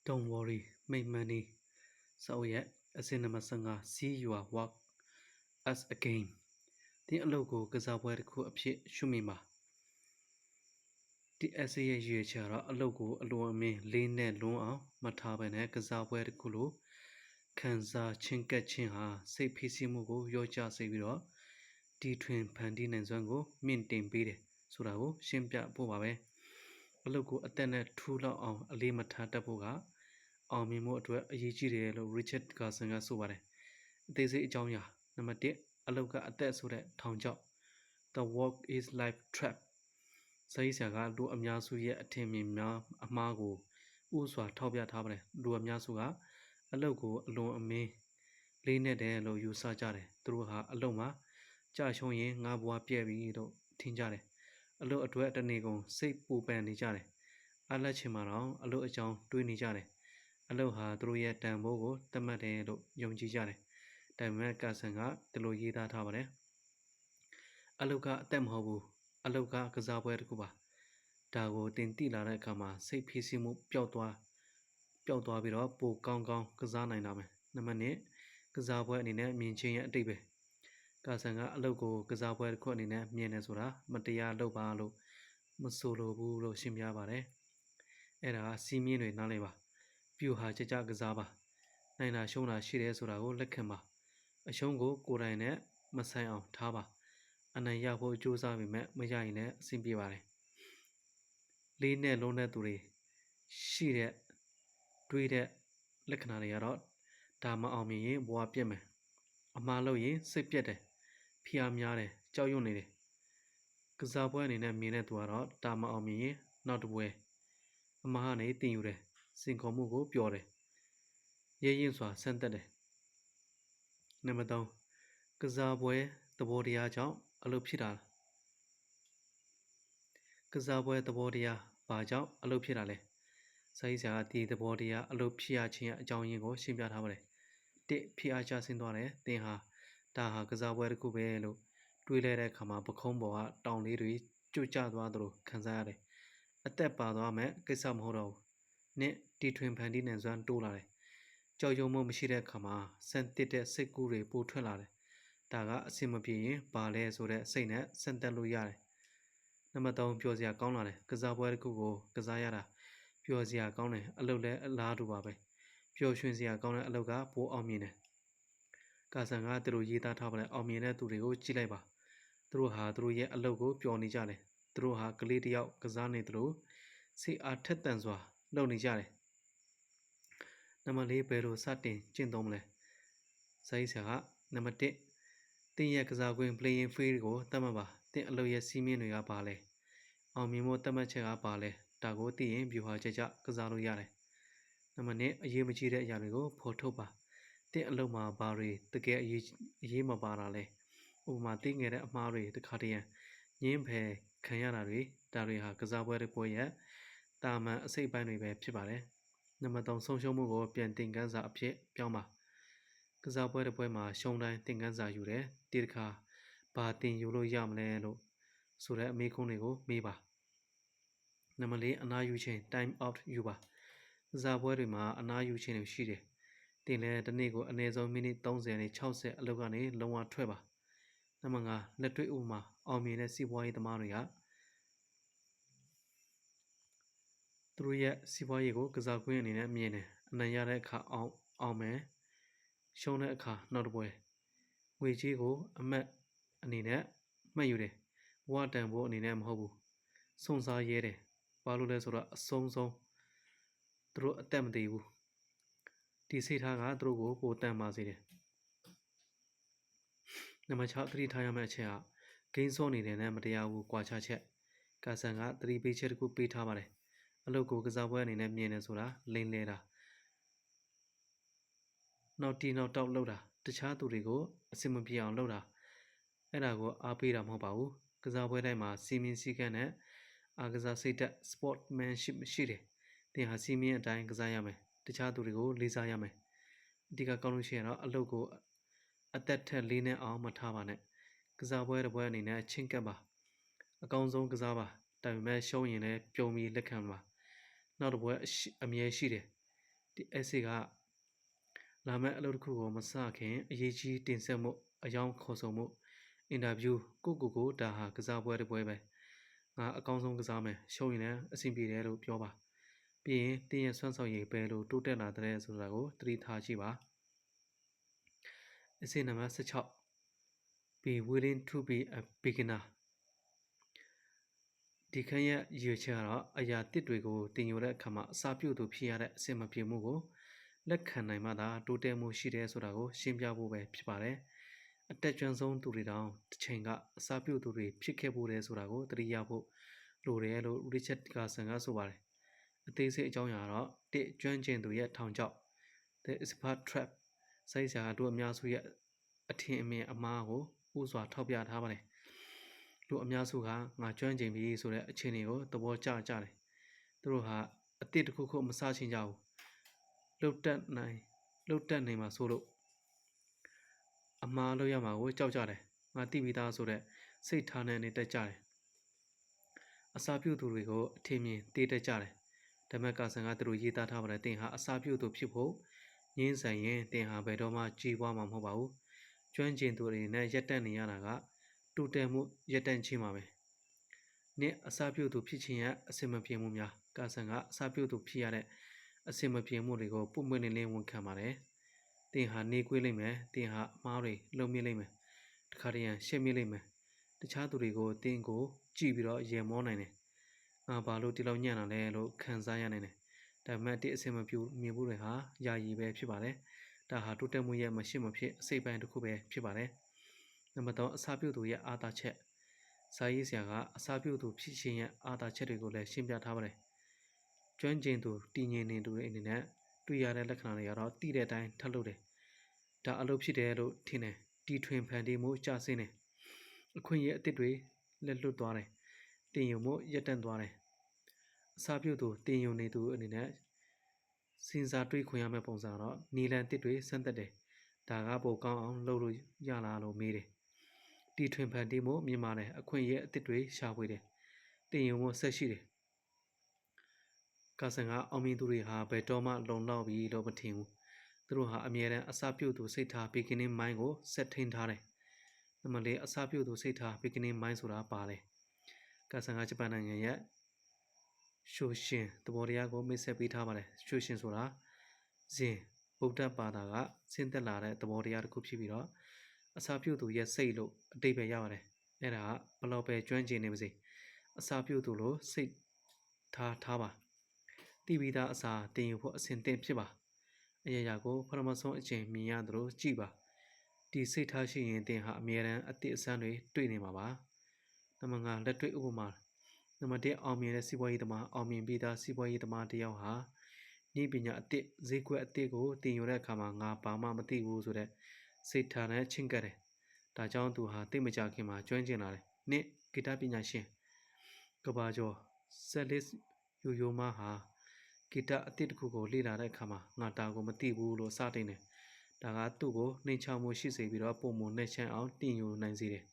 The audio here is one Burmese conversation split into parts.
Don't worry, make money. So yet, as in Masanga, see your work as a game. ဒီအလုပ်ကိုကစားပွဲတစ်ခုအဖြစ်ရှုမိပါဒီessay ရဲ့ရွေးချယ်တော့အလုပ်ကိုအလွန်အမင်းလေးနဲ့လွန်းအောင်မထားဘဲနဲ့ကစားပွဲတစ်ခုလိုခံစားချင်းကပ်ခြင်းဟာစိတ်ဖိစီးမှုကိုရောကြစေပြီးတော့တီထွင်ဖန်တီးနိုင်စွမ်းကိုမြင့်တင်ပေးတယ်ဆိုတာကိုရှင်းပြဖို့ပါပဲအလုပ်ကိုအသက်နဲ့ထူးလောက်အောင်အလေးမထားတတ်ဖို့ကအောင်မြင်မှုအတွက်အရေးကြီးတယ်လို့ Richard Carson ကဆိုပါတယ်အသေးစိတ်အကြောင်းအရာနံပါတ်1အလုပ်ကအသက်ဆိုတဲ့ထောင်ချောက် The work is life trap စာရေးဆရာကလူအများစုရဲ့အထင်မြင်များအမှားကိုဥစွာထောက်ပြထားပါတယ်လူအများစုကအလုပ်ကိုအလွန်အမင်းလေးနဲ့တယ်လို့ယူဆကြတယ်သူတို့ဟာအလုပ်မှာကြာရှုံးရင်ငါဘွားပြဲပြီလို့ထင်ကြတယ်အလုပ်အတွက်တနေ့ကုန်စိတ်ပူပန်နေကြတယ်အလက်ချင်မှာတော့အလုပ်အကြောင်းတွေးနေကြတယ်အလုပ်ဟာသူတို့ရဲ့တန်ဖိုးကိုသတ်မှတ်တယ်လို့ယုံကြည်ကြတယ်ဒါပေမဲ့ကာဆန်ကဒီလိုရေးသားထားပါတယ်အလုတ်ကအသက်မဟုတ်ဘူးအလုတ်ကကစားပွဲတစ်ခုပါဒါကိုတင်တိလာတဲ့အခါမှာစိတ်ဖိစီးမှုပျောက်သွားပြီးတော့ပိုကောင်းကစားနိုင်တာမယ်နံပါတ်1ကစားပွဲအနေနဲ့မြင်ချင်းရဲ့အတိတ်ပဲကာဆန်ကအလုတ်ကိုကစားပွဲတစ်ခုအနေနဲ့မြင်နေဆိုတာမတရားလုပ်ပါလို့မဆိုလိုဘူးလို့ရှင်းပြပါတယ်အဲ့ဒါစီးမြင့်တွေနားလည်ပါပြူဟာကြကစားပါနိုင်တာရှုံးတာရှိတယ်ဆိုတာကိုလက်ခံပါအရှုံးကိုကိုယ်တိုင်နဲ့မဆိုင်အောင်ထားပါအနိုင်ရဖို့ကြိုးစားပေမဲ့မရရင်လည်းအဆင်ပြေပါတယ်လေးနဲ့လုံးတဲ့သူတွေရှိတဲ့တွေးတဲ့လက္ခဏာတွေကတော့ဒါမအောင်မြင်ရင်ဘဝပြတ်မယ်အမှားလုပ်ရင်စိတ်ပြတ်တယ်ဖျားများတယ်ကြောက်ရွံ့နေတယ်ကစားပွဲအနေနဲ့မြင်တဲ့သူကတော့ဒါမအောင်မြင်ရင်နောက်တစ်ပွဲအမှားကနေတင်ယူတယ်စင်ခေါ်မှုကိုပျော်တယ်ရဲရင်စွာဆန်းသက်တယ်နံပါတ်3ကစားပွဲသဘောတရားကြောင့်အလုပ်ဖြစ်တာကစားပွဲသဘောတရားဘာကြောင့်အလုပ်ဖြစ်တာလဲစာရေးဆရာကဒီသဘောတရားအလုပ်ဖြစ်ရခြင်းအကြောင်းရင်းကိုရှင်းပြထားပါတယ်တစ်ဖြစ်အားကျဆင်းသွားတယ်သင်ဟာဒါဟာကစားပွဲတစ်ခုပဲလို့တွေးလိုက်တဲ့အခါမှာပခုံးပေါ်ကတောင်လေးတွေကျွတ်ကျသွားသလိုခံစားရတယ်အသက်ပါသွားမဲ့ကိစ္စမဟုတ်တော့ဘူးနှစ်တီထွင်ဖန်တီးနိုင်စွမ်းတိုးလာတယ်ကြောက်ရွံ့မှုမရှိတဲ့အခါမှာစမ်းတစ်တဲ့စိတ်ကူးတွေပိုထွက်လာတယ်ဒါကအဆင်မပြေရင်ဘာလဲဆိုတဲ့စိတ်နဲ့စမ်းတက်လို့ရတယ်နံပါတ်3ပျော်စရာကောင်းလာတယ်ကစားပွဲတစ်ခုကိုကစားရတာပျော်စရာကောင်းတယ်အလုပ်လည်းအလားတူပါပဲပျော်ရွှင်စရာကောင်းတဲ့အလုပ်ကပိုအောင်မြင်တယ်ကာဆန်ကသူတို့ရေးသားထားပါလေအောင်မြင်တဲ့သူတွေကိုကြည့်လိုက်ပါသူတို့ဟာသူတို့ရဲ့အလုပ်ကိုပျော်နေကြတယ်သူတို့ဟာကလေးတယောက်ကစားနေသလိုစိတ်အားထက်သန်စွာလုပ်နေကြတယ်နံပါတ်4ဘယ်လိုစတင်ကျင့်သုံးမလဲစာရေးဆရာကနံပါတ်1တင်းရဲ့ကစားကွင်း playing field ကိုသတ်မှတ်ပါတင်းအလုပ်ရဲ့စီးမြင့်တွေကပါလဲအောင်မြင်ဖို့သတ်မှတ်ချက်ကပါလဲဒါကိုသိရင်ဗျူဟာချက်ချကစားလို့ရတယ်နံပါတ်2အရေးမကြီးတဲ့အရာတွေကိုဖော်ထုတ်ပါတင်းအလုပ်မှာဘာတွေတကယ်အရေးမပါတာလဲဥပမာတင်းငယ်တဲ့အမှားတွေတခါတည်းညင်းဖယ်ခံရတာတွေဒါတွေဟာကစားပွဲတစ်ပွဲရဲ့တာမန်အစိတ်ပိုင်းတွေပဲဖြစ်ပါတယ်နံပါတ်3ဆုံးရှုံးမှုကိုပြန်သင်ခန်းစာအဖြစ်ပြောင်းပါကစားပွဲတစ်ပွဲမှာရှုံးတိုင်းသင်ခန်းစာယူတယ်ဒီတစ်ခါဘာသင်ယူလို့ရမလဲလို့ဆိုတဲ့အမေးခွန်းတွေကိုမေးပါနံပါတ်4အနားယူခြင်း time out ယူပါကစားပွဲတွေမှာအနားယူခြင်းတွေရှိတယ်တင်လဲတစ်နေ့ကိုအနည်းဆုံးမိနစ်30နဲ့60အလုပ်ကနေလုံးဝထွက်ပါနံပါတ်5လက်တွေ့ဥပမာအောင်မြင်တဲ့စီးပွားရေးသမားတွေကသူတို့ရဲ့စီးပွားရေးကိုကစားကွင်းအနေနဲ့မြင်တယ်အနိုင်ရတဲ့အခါအောင်မယ်ရှုံးတဲ့အခါနောက်တစ်ပွဲငွေကြေးကိုအမှတ်အနေနဲ့မှတ်ယူတယ်ဘဝတန်ဖိုးအနေနဲ့မဟုတ်ဘူးစုံစားရဲတယ်ဘာလို့လဲဆိုတော့အဆုံးသူတို့အသက်မသေးဘူးဒီစိတ်ထားကသူတို့ကိုပိုတန်ပါစေတယ်နံပါတ်6သတိထားရမယ့်အချက်ကဂိမ်းစောနေတဲ့နဲ့မတရားဘူးကွာခြားချက်ကာဆန်ကသတိပေးချက်တစ်ခုပေးထားပါတယ်အလုပ်ကိုကစားပွဲအနေနဲ့မြင်နေဆိုတာလိမ်လဲတာနောက်တီနောက်တောက်လောက်တာတခြားသူတွေကိုအဆင်မပြေအောင်လုပ်တာအဲ့ဒါကိုအားပေးတာမဟုတ်ပါဘူးကစားပွဲတိုင်းမှာစီမင်းစည်းကမ်းနဲ့အားကစားစိတ်ဓာတ် sportsmanship ရှိတယ်သင်ဟာစီမင်းအတိုင်းကစားရမယ်တခြားသူတွေကိုလေးစားရမယ်အဓိကကောင်းလို့ရှိရင်တော့အလုပ်ကိုအသက်ထက်လေးနဲ့အောင်မထားပါနဲ့ကစားပွဲတစ်ပွဲအနေနဲ့ချင်းကပ်ပါအကောင်းဆုံးကစားပါဒါပေမဲ့ရှုံးရင်လည်းပြုံးပြီးလက်ခံပါနောက်တစ်ပွဲအမြဲရှိတယ် essay ကလာမယ့်အလုပ်တစ်ခုကိုမစခင်အရေးကြီးတင်ဆက်မှုအယောင်ခေါ်ဆိုမှုအင်တာဗျူးကိုဒါဟာကစားပွဲတစ်ပွဲပဲငါအကောင်းဆုံးကစားမယ်ရှုံးရင်လည်းအဆင်ပြေတယ်လို့ပြောပါပြီးရင်တင်းရဲ့ဆွမ်းဆောင်ရည်ပဲလို့တိုးတက်လာတဲ့ဆိုတာကိုသတိထားကြည့်ပါ essay နံပါတ်16 be willing to be a beginner ဒီခန်းရဲ့ရည်ရွယ်ချက်ကတော့အရာတစ်တွေကိုတင်ယူတဲ့အခါမှာအစာပြုတ်သူဖြစ်ရတဲ့အဆင်မပြေမှုကိုလက်ခံနိုင်မှသာတိုးတက်မှုရှိတယ်ဆိုတာကိုရှင်းပြဖို့ပဲဖြစ်ပါတယ်အတက်ကျွမ်းဆုံးသူတွေတောင်တစ်ချိန်ကအစာပြုတ်သူတွေဖြစ်ခဲ့ဖို့တယ်ဆိုတာကိုသတိရဖို့လိုတယ်လို့ Richard Carson ကဆိုပါတယ်အသေးစိတ်အကြောင်းအရာတော့တစ်ကျွမ်းကျင်သူရဲ့ထောင်ချောက် The Expert Trap စိုက်စာတို့အများစုရဲ့အထင်အမြင်အမှားကိုဥစွာထောက်ပြထားပါတယ်လူအများစုကငါကျွမ်းကျင်ပြီဆိုတဲ့အခြေအနေကိုသဘောကျကြတယ်သူတို့ဟာအတစ်တစ်ခုခုမစချင်ကြဘူးလှုပ်တက်နေမှာဆိုလို့အမှားလုပ်ရမှာကိုကြောက်ကြတယ်ငါသိပြီးသားဆိုတဲ့စိတ်ထားနဲ့နေတတ်ကြတယ်အစာပြုသူတွေကိုအထင်မြင်တည်တတ်ကြတယ်ဓမ္မကာဆန်ကသူတို့ရေးသားထားပါတယ်တင်ဟာအစာပြုသူဖြစ်ဖို့ငင်းဆိုင်ရင်တင်ဟာဘယ်တော့မှကြီးပွားမှာမဟုတ်ပါဘူးကျွမ်းကျင်သူတွေနဲ့ရက်တက်နေရတာကတူတယ်မှုရက်တန့်ချင်းပါပဲနေ့အစာပြုတ်သူဖြစ်ခြင်းရဲ့အစင်မပြေမှုများကာဆန်ကအစာပြုတ်သူဖြစ်ရတဲ့အစင်မပြေမှုတွေကိုပုံမှန်လင်းဝန်ခံပါတယ်တင်ဟာနေကွေးလိမ့်မယ်တင်ဟာအမားတွေလုံမြင့်လိမ့်မယ်တခါတရံရှက်မြင့်လိမ့်မယ်တခြားသူတွေကိုတင်ကိုကြည့်ပြီးတော့ရေမောနိုင်တယ်ငါဘာလို့ဒီလောက်ညံ့တာလဲလို့ခံစားရနိုင်တယ်ဒါပေမဲ့ဒီအစင်မပြေမြင်မှုတွေဟာယာယီပဲဖြစ်ပါတယ်ဒါဟာတိုးတက်မှုရဲ့မရှိမဖြစ်အစိပ်ပိုင်းတစ်ခုပဲဖြစ်ပါတယ်နံပါတ်3အစာပြုတ်သူရဲ့အာသာချက်စာရေးဆရာကအစာပြုတ်သူဖြစ်ခြင်းရဲ့အာသာချက်တွေကိုလည်းရှင်းပြထားပါတယ်ကျွမ်းကျင်သူတည်ငြိမ်နေသူတွေအနေနဲ့တွေ့ရတဲ့လက္ခဏာတွေကတော့တိတဲ့အတိုင်းထပ်လို့တယ်ဒါအလုပ်ဖြစ်တယ်လို့ထင်တယ်တီထွင်ဖန်တီးမှုကြဆင်းတယ်အခွင့်အရေးအသစ်တွေလက်လွတ်သွားတယ်တင်ယူမှုရပ်တန့်သွားတယ်အစာပြုတ်သူတင်ယူနေသူအနေနဲ့စဉ်းစားတွေးခွင့်ရမယ့်ပုံစံတော့နီလန်တစ်တွေစမ်းသက်တယ်ဒါကပိုကောင်းအောင်လုပ်လို့ရလားလို့မေးတယ်တီထွင်ဖန်တီးမှုမြင်ပါတယ်အခွင့်အရေးအသစ်တွေရှာဖွေတယ်တင်ယူမှုဆက်ရှိတယ်ကာဆန်ကအောင်မြင်သူတွေဟာဘယ်တော့မှလုံလောက်ပြီလို့မထင်ဘူးသူတို့ဟာအမြဲတမ်းအစာပြုတ်သူစိတ်ထား beginning mind ကိုဆက်ထိန်ထားတယ်နံပါတ်4အစာပြုတ်သူစိတ်ထား beginning mind ဆိုတာပါတယ်ကာဆန်ကဂျပန်နိုင်ငံရဲ့ရှိုရှင်သဘောတရားကိုမိတ်ဆက်ပေးထားပါတယ်ရှိုရှင်ဆိုတာဇင်ဗုဒ္ဓဘာသာကဆင်းသက်လာတဲ့သဘောတရားတစ်ခုဖြစ်ပြီးတော့အစာပြုတ်သူရဲ့စိတ်လို့အတိတ်ပဲရပါတယ်အဲ့ဒါကဘလောက်ပဲကျွမ်းကျင်နေပါစေအစာပြုတ်သူလို့စိတ်ထားပါတိပိသားအစာတင်ယူဖို့အစဉ်သင့်ဖြစ်ပါအရာရာကိုပထမဆုံးအချိန်မြင်ရသလိုကြည့်ပါဒီစိတ်ထားရှိရင်တင်ဟာအမြဲတမ်းအသည့်အဆန်းတွေတွေ့နေမှာပါနံပါတ်5လက်တွေ့ဥပမာနံပါတ်1အောင်မြင်တဲ့စီးပွားရေးသမားအောင်မြင်ပြီးသားစီးပွားရေးသမားတစ်ယောက်ဟာဤပညာအသစ်ဈေးကွက်အသစ်ကိုတင်ယူတဲ့အခါမှာငါဘာမှမသိဘူးဆိုတဲ့စိတ်ထားနဲ့ချင့်ကပ်တယ်ဒါကြောင့်သူဟာသိမကြခင်မှာကျွမ်းကျင်လာတယ်နှစ်ဂီတပညာရှင်ကဘာကျော်ဆက်လစ်ယူယိုမာဟာဂီတအသစ်တစ်ခုကိုလေ့လာတဲ့အခါမှာငါတာကိုမသိဘူးလို့စတင်တယ်ဒါကသူ့ကိုနှိမ်ချမှုရှိစေပြီးတော့ပုံမနဲ့ချမ်းအောင်တင်ယူနိုင်စေတယ်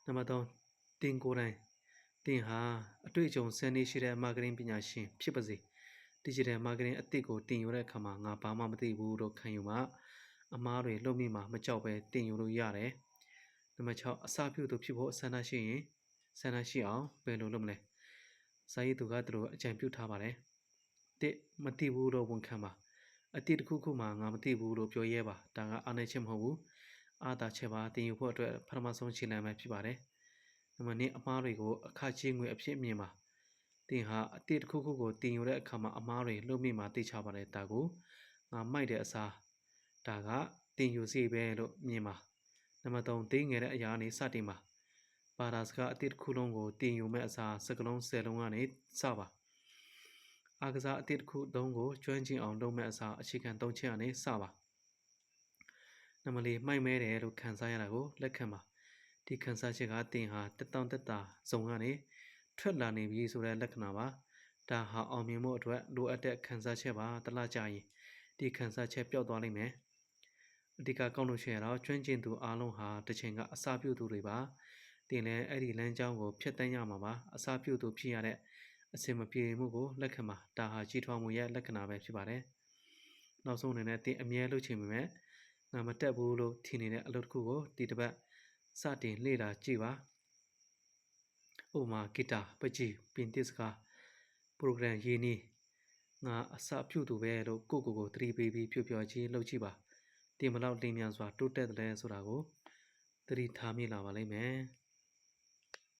နံပါတ်3တင်ကိုယ်တိုင်တင်ဟာအတွေ့အကြုံစံနေရှိတဲ့မာကတင်ပညာရှင်ဖြစ်ပါစေဒီဂျစ်တယ်မာကတင်အသစ်ကိုတင်ယူတဲ့အခါမှာငါဘာမှမသိဘူးလို့ခံယူမှအမားတွေလုံမိမှာမကြောက်ပဲတင်ယူလို့ရတယ်နံပါတ်6အစာပြုတ်သူဖြစ်ဖို့ဆန္ဒရှိရင်ဆန္ဒရှိအောင်ဘယ်လိုလုပ်မလဲစာရေးသူကသူတို့အကြံပြုထားပါတယ်တစ်မသိဘူးလို့ဝန်ခံပါအတိတ်တစ်ခုခုမှငါမသိဘူးလို့ပြောရဲပါဒါကအားနည်းချက်မဟုတ်ဘူးအားသာချက်ပါတင်ယူဖို့အတွက်ပထမဆုံးခြေလှမ်းပဲဖြစ်ပါတယ်နံပါတ်2အမှားတွေကိုအခကြေးငွေအဖြစ်မြင်ပါတင်ဟာအတိတ်တစ်ခုခုကိုတင်ယူတဲ့အခါမှာအမှားတွေလုပ်မိမှာသိချပါတယ်ဒါကိုငါမိုက်တဲ့အစားဒါကတင်ယူစီပဲလို့မြင်ပါနံပါတ်3သိငယ်တဲ့အရာနဲ့စတင်ပါဘာသာစကားအသစ်တစ်ခုလုံးကိုတင်ယူမဲ့အစားစကလုံး10လုံးကနေစပါအားကစားအသစ်တစ်ခုလုံးကိုကျွမ်းကျင်အောင်လုပ်မဲ့အစားအခြေခံ3ချက်ကနေစပါနံပါတ်4မှိုက်မဲတယ်လို့ခံစားရတာကိုလက်ခံပါဒီခံစားချက်ကတင်ဟာတက်တောင့်တက်တာဇုံကနေထွက်လာနေပြီဆိုတဲ့လက္ခဏာပါဒါဟာအောင်မြင်မှုအတွက်လိုအပ်တဲ့ခံစားချက်ပါတလားကြရင်ဒီခံစားချက်ပျောက်သွားလိမ့်မယ်အဓိကကောက်လို့ရှိရတော့ကျွမ်းကျင်သူအားလုံးဟာတစ်ချိန်ကအစာပြုတ်သူတွေပါတင်လည်းအဲ့ဒီလမ်းကြောင်းကိုဖျက်ဆီးရမှာပါအစာပြုတ်သူဖြစ်ရတဲ့ အစင်မပြေမှုကိုလက်ခံပါဒါဟာကြီးထွားမှုရဲ့လက္ခဏာပဲဖြစ်ပါတယ်နောက်ဆုံးအနေနဲ့တင်အမြဲလုပ်ချင်ပေမဲ့ငါမတက်ဘူးလို့ထင်နေတဲ့အလုပ်တစ်ခုကိုဒီတစ်ပတ်စတင်လေ့လာကြည့်ပါဥပမာဂီတာပကြီးပြင်သစ်စကားပရိုဂရမ်ရေးနည်းငါအစပြုသူပဲလို့ကိုသတိပေးပြီးပြောပြောချင်းလုပ်ကြည့်ပါတင်ဘလောက်လင်းမြန်စွာတိုးတက်တယ်လဲဆိုတာကိုသတိထားမိလာပါလိမ့်မယ်